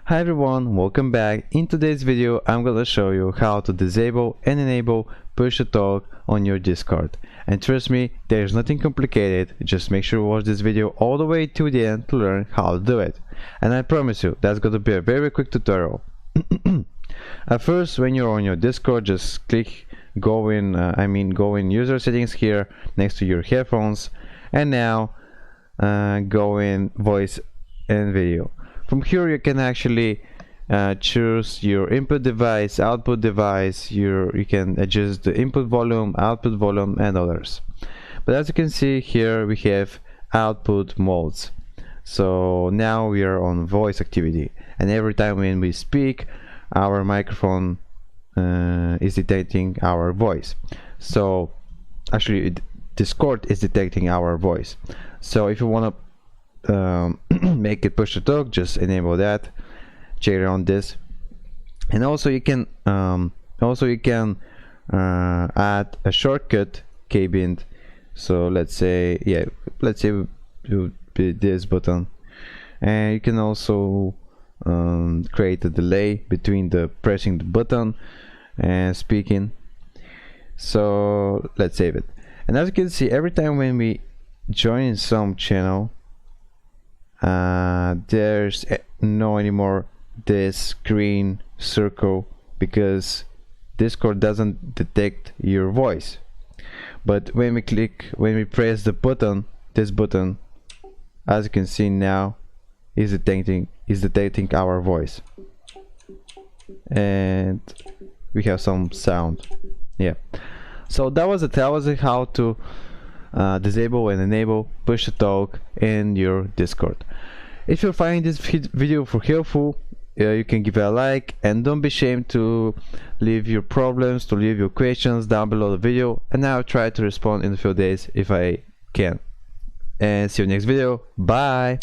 Hi everyone, welcome back. In today's video I'm gonna show you how to disable and enable push to talk on your Discord. And trust me, there's nothing complicated, just make sure you watch this video all the way to the end to learn how to do it. And I promise you, that's gonna be a very quick tutorial. At first, when you're on your Discord, just click go in user settings here next to your headphones, and now go in voice and video. From here you can actually choose your input device, output device, you can adjust the input volume, output volume, and others. But as you can see here, we have output modes. So now we are on voice activity, and every time when we speak, our microphone is detecting our voice. So actually Discord is detecting our voice. So if you want to make it push to talk, just enable that, check on this. And also you can add a shortcut keybind. So let's say we do this button, and you can also create a delay between the pressing the button and speaking. So let's save it. And as you can see, every time when we join some channel, there's no anymore this green circle, because Discord doesn't detect your voice. But when we press the button, this button, as you can see now, is detecting our voice, and we have some sound. Yeah, so that was how to disable and enable push to talk in your Discord. If you find this video helpful, you can give it a like, and don't be ashamed to leave your problems, to leave your questions down below the video, and I'll try to respond in a few days if I can. And see you next video. Bye.